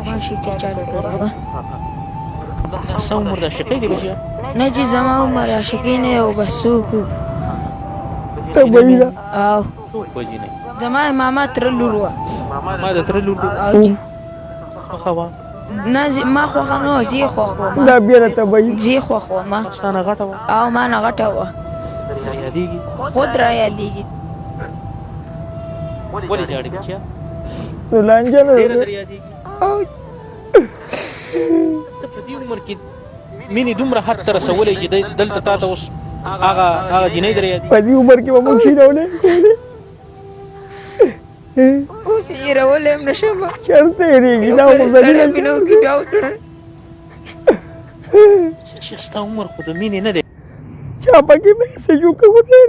ماشي کې چالو کړو دا څه عمر د عاشقۍ دی بچیا؟ نه چې زما عمر عاشقۍ نه یو بس څوک وو ته وایي دا او څوک وجې نه زما ماما تره لور وه ما د تره لور دی او چې خوښه وه نه ما خوښه نه وه زه یې خوښ وم دا بیا راته وایي زه یې خوښ وم ستا نه غټه وه او ما نه غټه وه را یادېږي خود را یادېږي ولې ژاړې بچیا؟ نو لانجه نه ډېره ده در یادېږي او ته په دې عمر کې مینې دومره حد ته رسولی چې دلته تا ته اوس هغه جینۍ در یادېږي په دې عمر کې به موږ کښېنولی اوس یې هېرولی هم نه شم چېرته هېرېږي دا خو سړی ذلیله مې نه وکړي بیا وتړل چې ستا عمر خو د مینې نه دی چا پکې میسج وکړو دی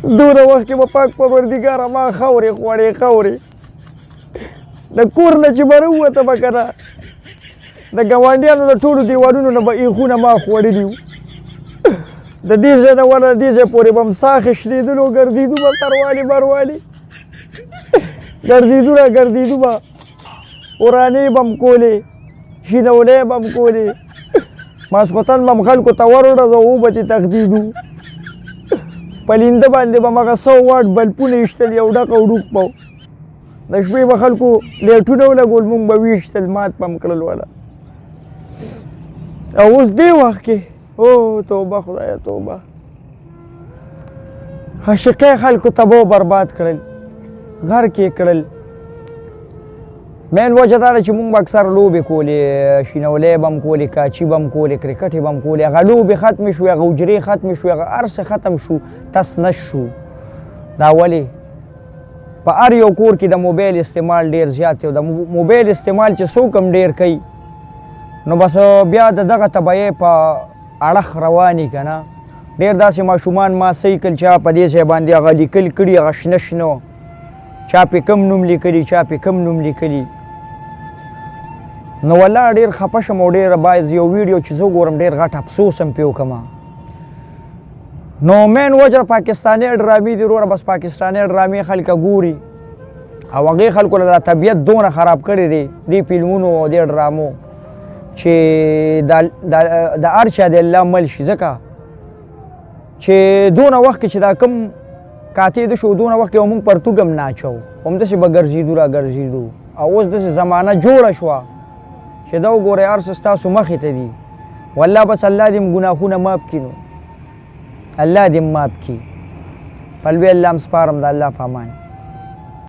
دومره وخت کې به پاک پروردګاره ما خاورې خوړې د کور نه چې به راووته به که نه د ګاونډیانو د ټولو دیوالونو نه به ایخونه ما خوړلي وو د دې ځای نه ونه دې ځای پورې به م ساه خشلېدلو ګرځېدو به سروالې ګرځېدو به ورانې به م کولې شینولی به م کولې ماسخوتن به م خلکو ته وروړه اوبه تې تښتېدو په لینده باندې به مغه 100 واټ بلپونه ایښتل یو ډک او ډوک به د شپې به خلکو لیټونه ولګول مونږ به ویشتل مات به م کړل والا او اوس دې وخت کې او توبه خدایه توبه عاشقۍ خلکو تباه و برباد کړل غرق یې کړل مین وجه دا ده چې مونږ به اکثر لوبې کولې شینولی به م کولې کاچي به م کولې کرکټې به م کولې هغه لوبې ختمې شوې هغه حجرې ختمې شوې هغه هر څه ختم شو تس نش شو دا ولې په هر یو کور کې د موبایل استعمال ډېر زیات دی او د موبایل استعمال چې څوک هم ډېر کوي نو بس بیا د دغه تبعیې په اړخ رواني که نه ډېر داسې ماشومان ما سیکل چا په دې ځای باندې هغه لیکل کړي هغه شنه شنه چا پې کم نوم لیکلي چا پې کم نوم لیکلي نو والله ډېر خفه شم او ډېر باید یو ویډیو چې زه وګورم ډېر غټ افسوس هم پې وکړم نو مین وجه پاکستاني ډرامې دي وروره بس پاکستاني ډرامې خلکه ګوري او هغې خلکو له دا طبیعت دونه خراب کړی دی دې فلمونو او دې ډرامو چې د هر چا د الله مل شي ځکه چې دونه وخت کې چې دا کم کاتې ده شو دونه وخت کې موږ پرتوګ هم نه اچو همداسې به ګرځېدو را ګرځېدو او اوس داسې زمانه جوړه شوه چې دا وګورئ هر څه ستاسو مخې ته دي والله بس الله دې م ګناهونه ماف کړي نو الله دې م ماف کړي پلوي الله م سپارم د الله په امان